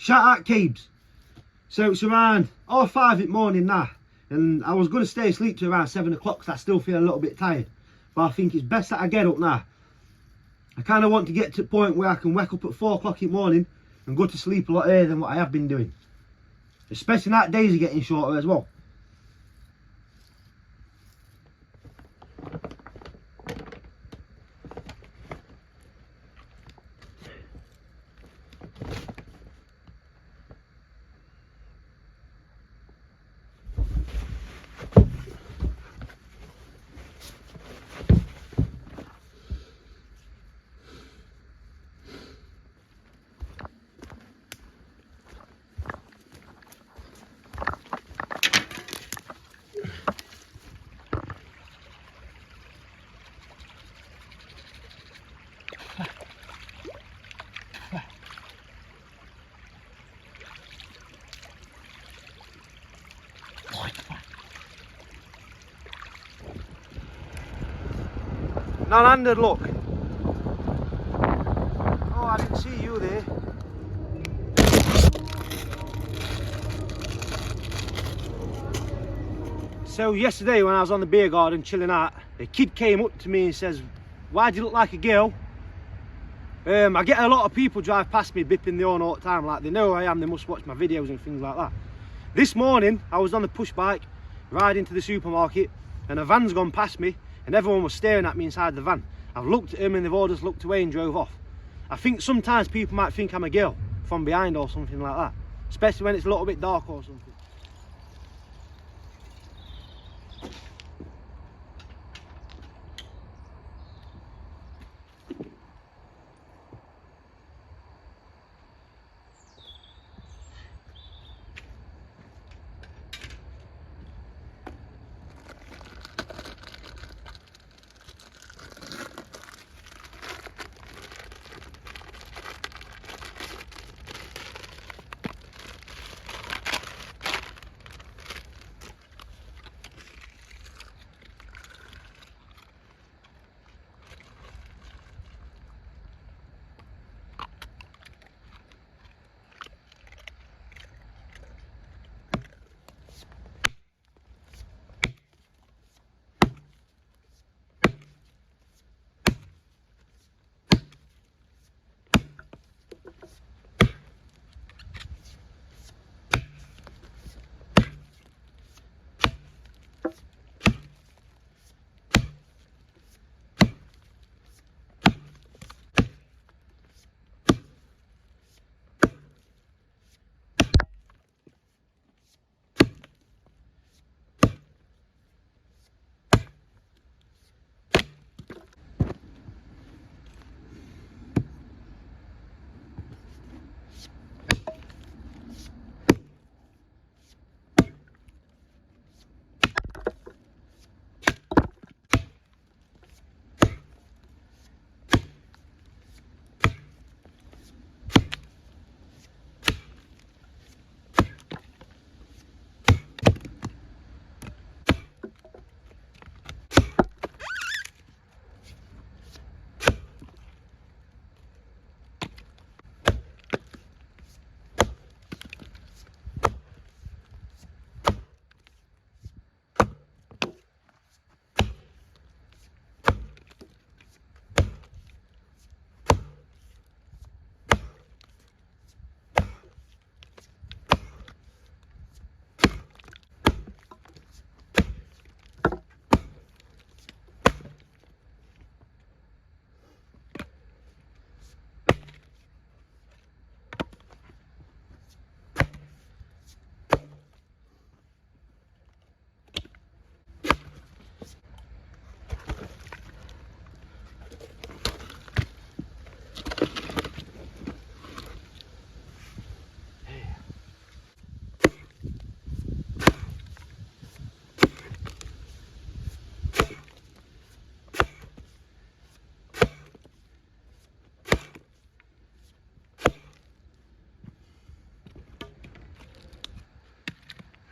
Shout out Cabes. So it's around 5:30 in the morning now, and I was going to stay asleep to around 7 o'clock because I still feel a little bit tired, but I think it's best that I get up now. I kind of want to get to the point where I can wake up at 4 o'clock in the morning and go to sleep a lot earlier than what I have been doing, especially now days are getting shorter as well. Non-handed, look. Oh, I didn't see you there. So yesterday when I was on the beer garden chilling out, a kid came up to me and says, "Why do you look like a girl?" I get a lot of people drive past me bipping the horn all the time, like they know who I am, they must watch my videos and things like that. This morning I was on the push bike riding to the supermarket and a van's gone past me and everyone was staring at me inside the van. I've looked at them and they've all just looked away and drove off. I think sometimes people might think I'm a girl from behind or something like that, especially when it's a little bit dark or something.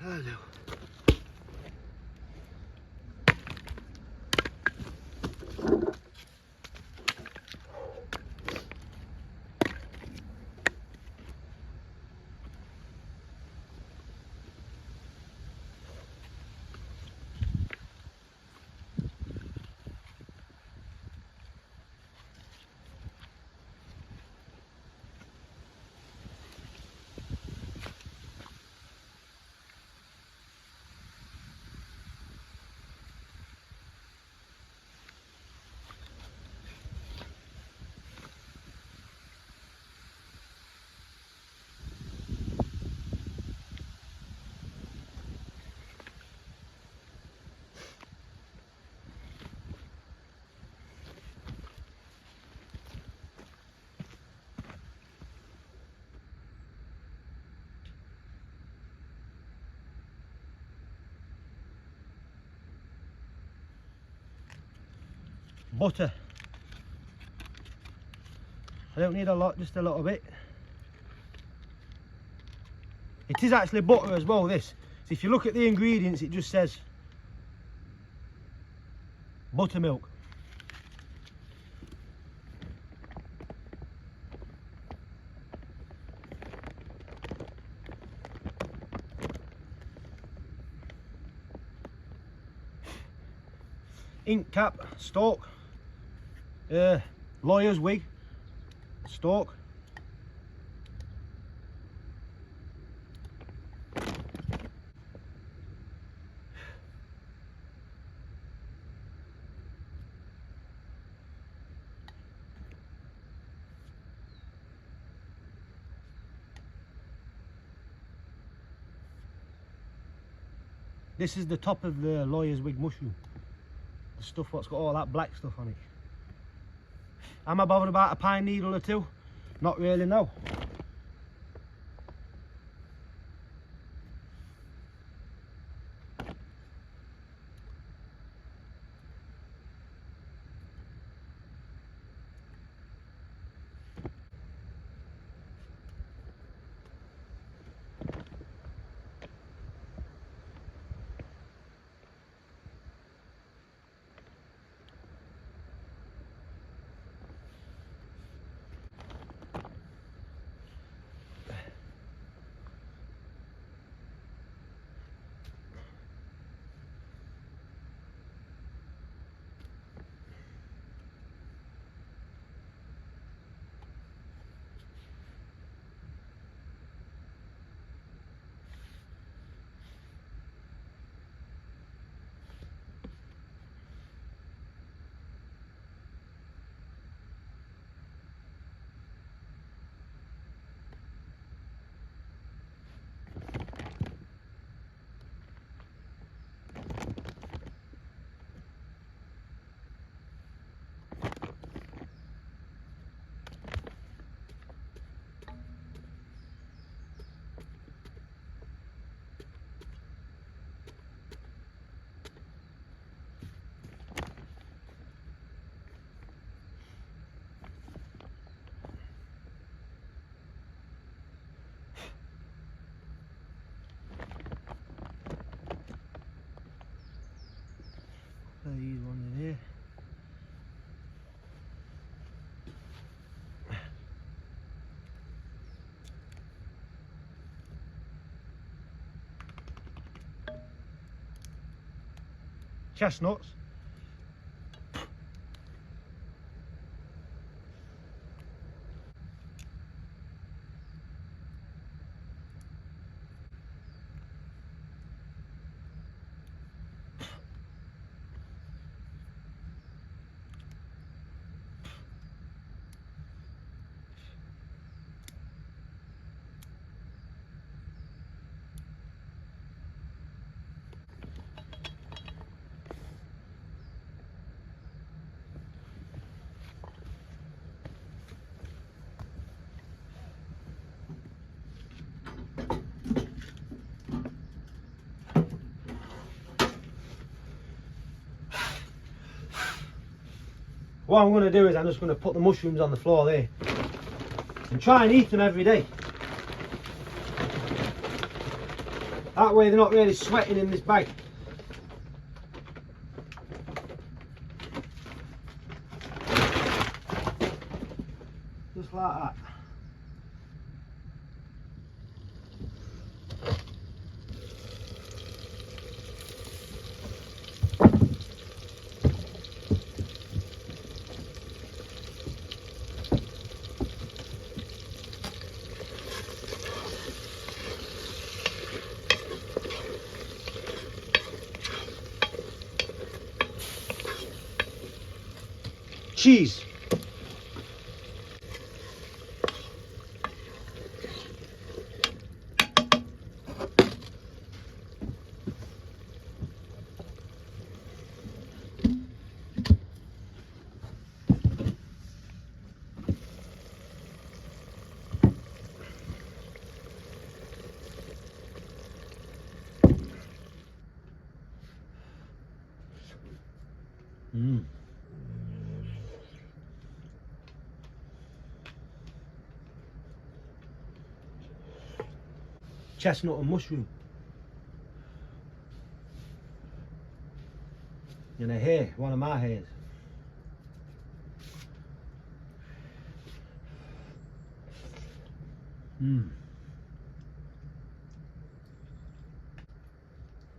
Hello. butter. I don't need a lot, just a little bit. It is actually butter as well, this. So if you look at the ingredients, it just says buttermilk. Ink cap, stalk, lawyer's wig, stalk. This is the top of the lawyer's wig mushroom. The stuff what's got all that black stuff on it. Am I bothered about a pine needle or two? Not really, no. These ones in here. Chestnuts. What I'm going to do is I'm just going to put the mushrooms on the floor there and try and eat them every day. That way they're not really sweating in this bag. Just like that. Cheese. chestnut and mushroom. And a hare, one of my hares.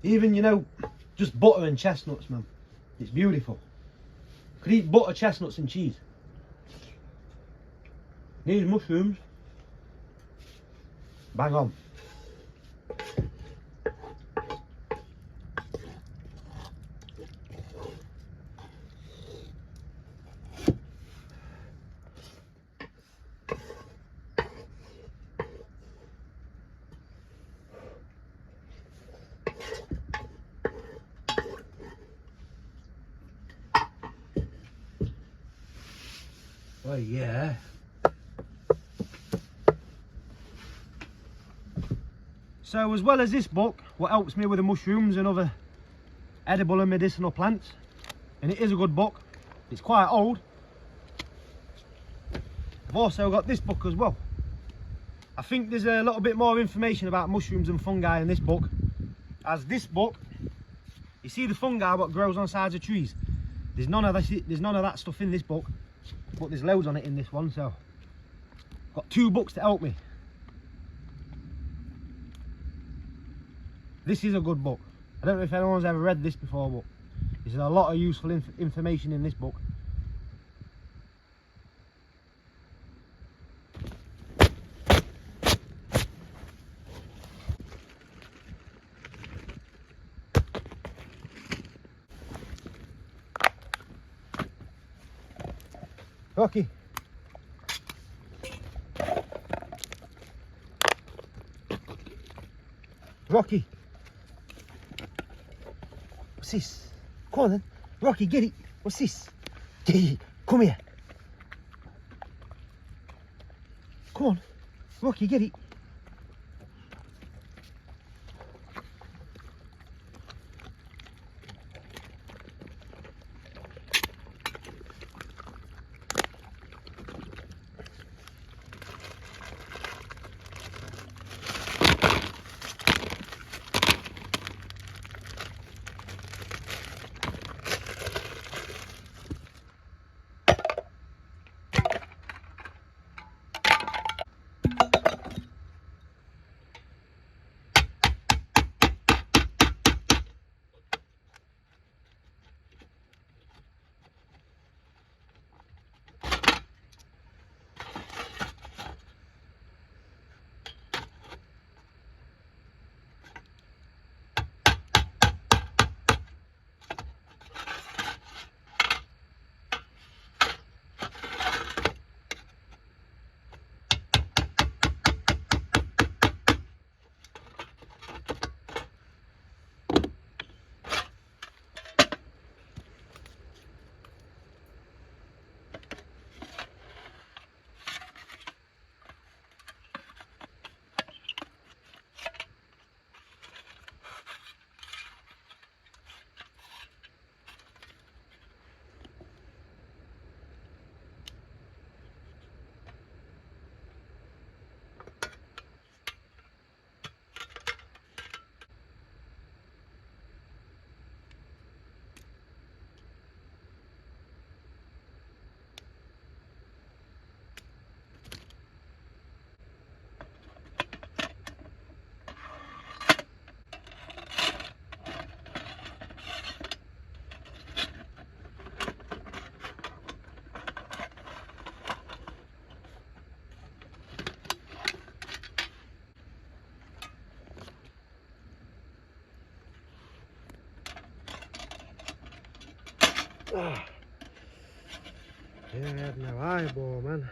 Even, you know, just butter and chestnuts, man. It's beautiful. Could eat butter, chestnuts and cheese. These mushrooms, bang on. Oh yeah. So as well as this book, what helps me with the mushrooms and other edible and medicinal plants, and it is a good book, it's quite old. I've also got this book as well. I think there's a little bit more information about mushrooms and fungi in this book, as this book, you see the fungi what grows on sides of trees. There's none of that stuff in this book, but there's loads on it in this one. So got 2 books to help me. This is a good book. I don't know if anyone's ever read this before, but there's a lot of useful information in this book. Rocky. Rocky. What's this? Come on then. Rocky, get it. What's this? Get it. Come here. Come on. Rocky, get it. Ah. Yeah, I had no eyeball, man.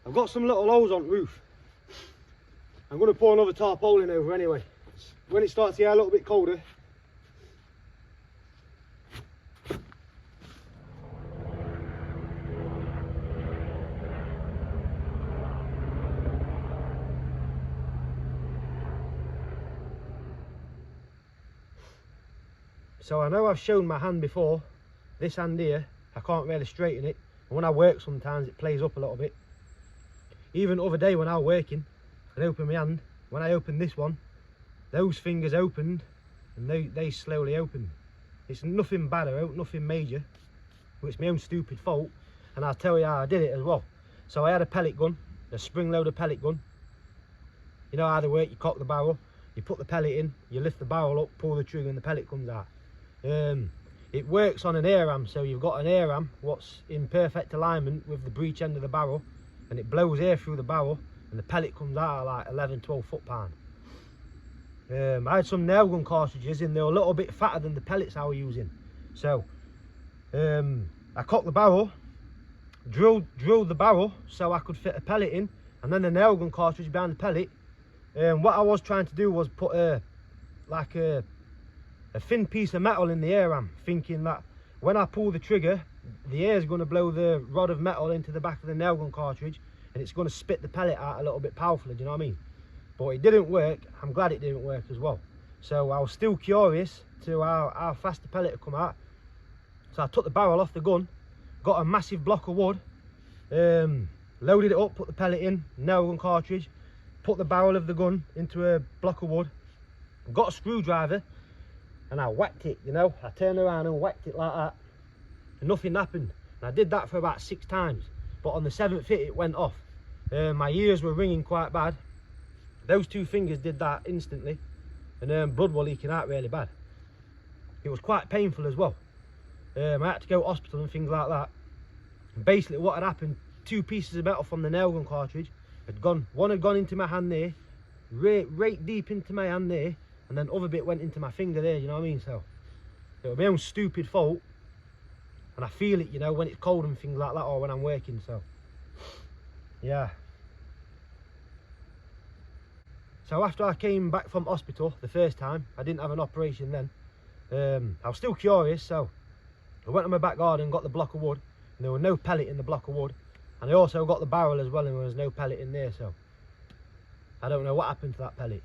I've got some little holes on the roof. I'm going to pour another tarpaulin over anyway. When it starts to get a little bit colder, so I know I've shown my hand before. This hand here, I can't really straighten it, and when I work sometimes it plays up a little bit. Even the other day when I was working and opened my hand, when I opened this one, those fingers opened and they slowly opened. It's nothing bad about, nothing major, but it's my own stupid fault, and I'll tell you how I did it as well. So I had a pellet gun, a spring loaded pellet gun. You know how they work, you cock the barrel, you put the pellet in, you lift the barrel up, pull the trigger and the pellet comes out. It works on an air ram, so you've got an air ram what's in perfect alignment with the breech end of the barrel, and it blows air through the barrel and the pellet comes out at like 11-12 foot-pound. I had some nail gun cartridges and they were a little bit fatter than the pellets I was using. So I cocked the barrel, drilled the barrel so I could fit a pellet in, and then the nail gun cartridge behind the pellet. What I was trying to do was put a thin piece of metal in the air ram, thinking that when I pull the trigger, the air is going to blow the rod of metal into the back of the nail gun cartridge and it's going to spit the pellet out a little bit powerfully, do you know what I mean? But it didn't work. I'm glad it didn't work as well. So I was still curious to how fast the pellet would come out. So I took the barrel off the gun, got a massive block of wood, loaded it up, put the pellet in, nail gun cartridge, put the barrel of the gun into a block of wood, got a screwdriver, and I whacked it, you know. I turned around and whacked it like that, and nothing happened. And I did that for about 6 times, but on the 7th hit it went off. My ears were ringing quite bad. Those 2 fingers did that instantly, and blood was leaking out really bad. It was quite painful as well. I had to go to hospital and things like that. And basically what had happened, 2 pieces of metal from the nail gun cartridge had gone, one had gone into my hand there, right deep into my hand there, and then the other bit went into my finger there, you know what I mean? So it was my own stupid fault, and I feel it, you know, when it's cold and things like that, or when I'm working. So yeah. So after I came back from hospital the first time, I didn't have an operation then. I was still curious, so I went to my back garden and got the block of wood, and there was no pellet in the block of wood, and I also got the barrel as well, and there was no pellet in there. So I don't know what happened to that pellet.